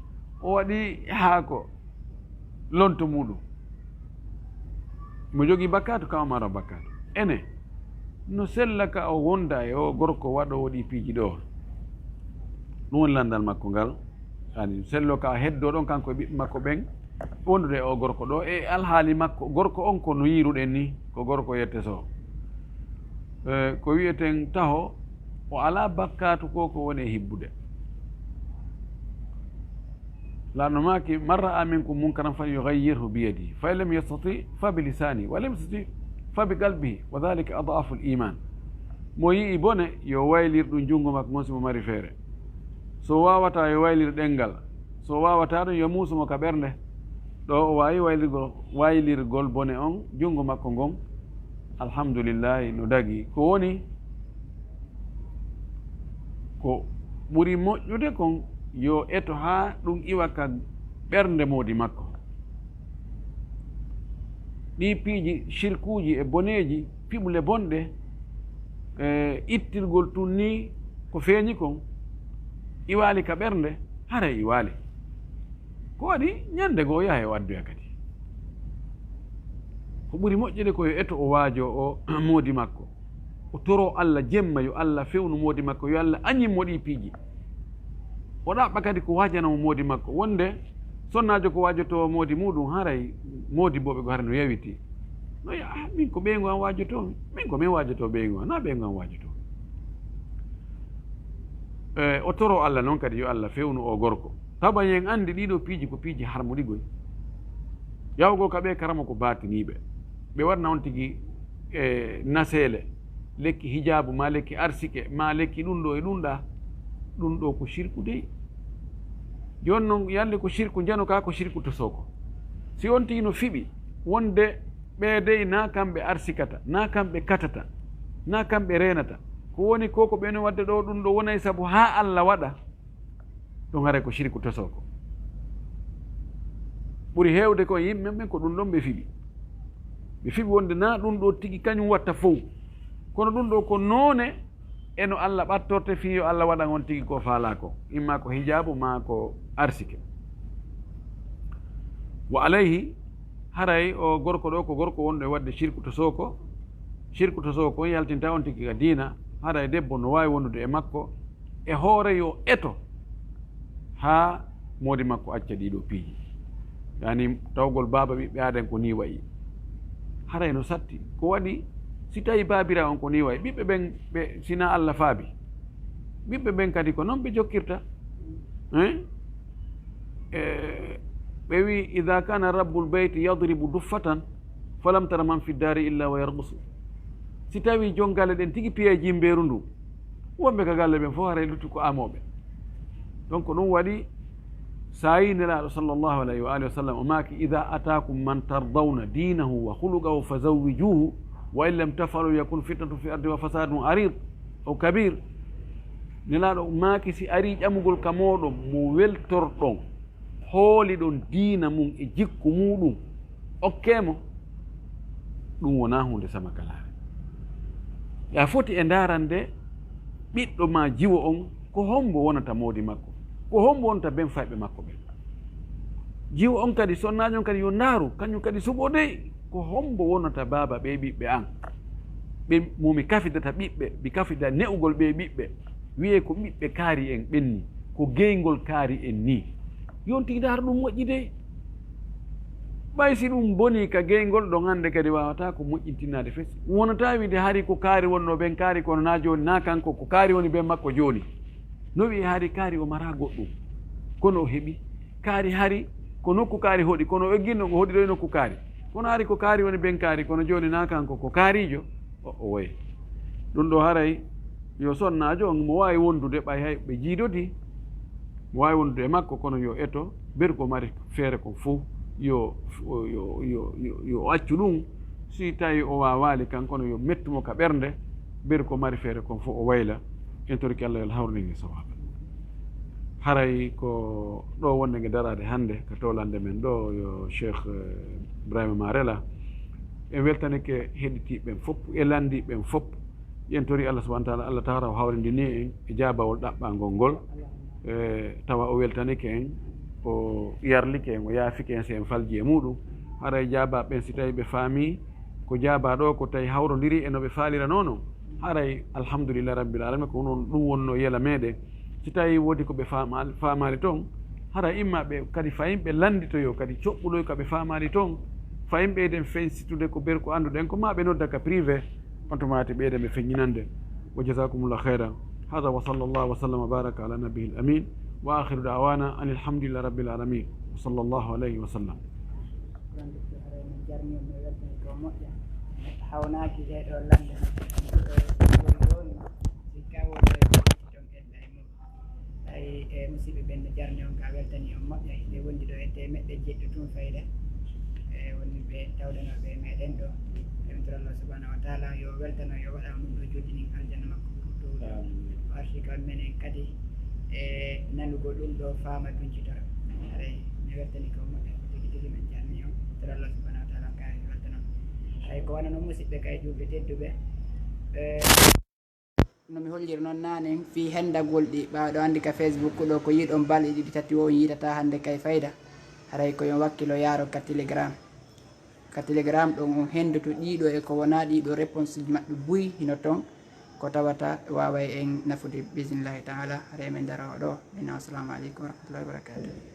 o waɗi haako lonto muɗum mo jogii bakkatu kawmaro bakkatu ene no sellaka o wonda e o gorko waɗowo ɗi piiji ɗo ɗum woni landal makko ngal ani sello ka heddo ɗon kanko e ɓiɓɓe makko ɓen wondude o gorko ɗo e alhaali makko gorko on ko no yiruɗen ni ko gorko yette so ko wiyeten taho o ala bakkatu ko ko woni e hibbude laaɗno maki man ra'a minkum munkaran fal yughayyirhu biyadihi fa in lam yastati fa bilisani wa lam yastati fa bi qalbihi wa dhalika adafu l iman mo yii bone yo waylir ɗum junngo makko gon simo mari feere so wawata yo waylir ɗengal so wawata ɗum yo muusumo ka ɓernde ɗo o wawi waylirgol bone on junngo makko ngon alhamdulillahi no dagi ko woni ko ɓuri moƴƴude kon yo eto ha ɗum iwa ka ɓernde moodi makko ɗi piiji shirkuji e boneji piɓle bonɗe ittirgol tun ni ko feeñi kon iwaali ka ɓernde hara iwaali ko waɗi ñande goo yaha e waddoya kadi ko ɓuri moƴƴude koyo eto o waajo o moodi makko o toro Allah jemma yo Allah fewnu moodi makko yo Allah añimmo ɗi piiji o ɗaɓɓa kadi ko waajanamo moodi makko wonde sonnajo ko waajoto moodi muɗum haray moodi boɓe ko hara no yawiti no min ko ɓeygu an waajotomi min ko min waajoto ɓeygu an na ɓeygu an waajoto o toro Allah noon kadi yo Allah fewnu o gorko tawa yen andi ɗiɗo piiji ko piiji harmuɗigoy yawgo ka ɓe karama ko baatiniɓe ɓe waɗna on tigui naseele lekki hijabu ma lekki arsike ma lekki ɗum ɗo e ɗum ɗa ɗum ɗo ko shirku dey joni noon yande ko shirku jano ka ko shirku to soko si on tigi no fiɓi wonde ɓe dey na kamɓe arsikata na kamɓe katata na kamɓe renata ko woni koko ɓeno wadde ɗo ɗum ɗo wonay saabu ha Allah waɗa ɗum haray ko shirku to soko ɓuri hewde ko yimɓe ɓen ko ɗum ɗon ɓe fiɓi wonde na ɗum ɗo tigi kañum watta fof kono ɗum ɗo ko noone eno Allah ɓattorte fi yo Allah waɗan on tigi ko faala ko imma ko hijabu ma ko arsike wa alayhi haray o gorko ɗo ko gorko wonɗo e wadde shirku to soko on yaltinta on tigi ka diina haray debbo no wawi wondude e makko e hoore yo eto ha moodi makko acca ɗiɗo piiji yani tawgol baaba ɓiɓɓe aden ko ni wayi haray no satti ko waɗi si tawi baabira on ko ni wayi ɓiɓɓe ɓen ɓe sina Allah faabi ɓiɓɓe ɓen kadi ko noon ɓe jokkirta ɓe wi ida kana rabbul beyti yadribu duffatan falam tara man fi ddari illa wa yargusu si tawi jon galle ɗen tigi piye jimbeeru ndu wonɓe ka galle ɓen fof haray luttu ko amoɓe donc ɗum waɗi sa yi nelaɗo sallllahu alayhi wa alihi wa sallam o maaki ida atakum man tardawna dinahu wa huluqahu fa zawwijuhu wa in lam tafalu yakun fitnatu fi ardi wa fasadun arid o kabir nelaɗo maaki si ari ƴamugol ka moɗon mo weltorɗon hooli ɗon diina mum e jikku muɗum okkemo ɗum wona hunde samakalare ya foti e darande ɓiɗɗo ma jiwo on ko hombo wonata moodi makko ko hombo wonta ben fayɓe makko ɓen jiwo on kadi sonnajo on kadi yo ndaaru kañum kadi suɓo dey ko hombo wonata baaba ɓe ɓiɓɓe an ɓe momi kafidata ɓiɓɓe mi kafida ne'ugol ɓe ɓiɓɓe wiye ko ɓiɓɓe kaari en ɓenni ko geyngol kaari en ni yonti ndaar ɗum moƴƴi dey ɓay si ɗum boni ka geyngol ɗon hannde kadi wawata ko moƴƴintinade fes wonata wiide haari ko kaari wonno ɓen kaari kono na joni na kanko ko kaari woni ɓen makko joni no wiye haari kaari o mara goɗɗum kono o heeɓi kaari hari ko nokku kaari hoɗi kono o egginno ko hoɗi ɗo e nokku kaari kono haari ko kaari woni ɓen kaari kono joni na kanko ko kaarijo o woyi ɗum ɗo haray yo sonnajo on mo wawi wondude ɓay hay ɓe jiidodi mo wawi wondude e makko kono yo eto ber ko mari feere ko fof yo accu ɗum si tawi o wawali kankono yo mettumo ka ɓernde ber ko mari feere kon fof o wayla en torki Allah yo hawrninge sawaba haray ko ɗo wonde nge darade hannde ko tolande men ɗo yo cheikh ibrahima marela en weltanike heɗitiɓeɓen fof e landiɓen fof yen tori Allah subahana taala Allah tawata o hawrindini en e jabawol ɗaɓɓangol ngol tawa o weltanike en o yarlike en o yaafike en so en falji e muɗum haray jaabaɓen si tawi ɓe faami ko jaaba ɗo ko tawi hawrodiri e no ɓe faalira noon haray alhamdulillah rabbil alamin ko non ɗum wonno yela meɗen si tawi woodi ko ɓe famali toon hara imma ɓe kadi fayin ɓe landitoyo kadi coɓɓuɗoy ko ɓe famali toon fayin ɓeyden feñsitude ko ber ko annduɗen ko ma ɓe nodda ka privé on to mate ɓeyden ɓe feññinande wa jasakumullah khairan hada wa sallallahu wa sallam wa baraka ala nabiyil amin wa akhiru da'wana an alhamdulillah rabbil alamin wa sallallahu alayhi wa sallam hawnaki e ɗo lande ay e musidɓe ɓen no jarni on ka weltani on moƴƴa nde wondi ɗo e temeɗɗe jeɗɗi tun fayida e woni ɓe tawdanoɓe meɗen ɗo remtoro Allah subhanahu wa taala yo weltano yo waɗa ɗum ɗo joddinin aljanna makko to arti kawal menen kadi e nanugo ɗum ɗo faama duncitoro aɗa mi weltani ko moƴƴa tigi tigi men jarni on toro Allah subhanahu wa taala ka weltanon ay ko wana noon musidɓe kay julɓe tedduɓe no mi holliri noon naane fi hendagol ɗi ɓawɗo andi ka Facebook ɗo ko yiɗon balɗe ɗiɗi tati o yiitata hande kay fayida haray koyon wakkilo yaaro ka Telegram ɗon on hendoto ɗiɗo e ko wona ɗiɗo réponse ji maɓɓe buy hino toon ko tawata waway en nafude bisimillahi taala haray men daro ɗo ina assalamu aleykum wa rahmatullahi wa barakatuh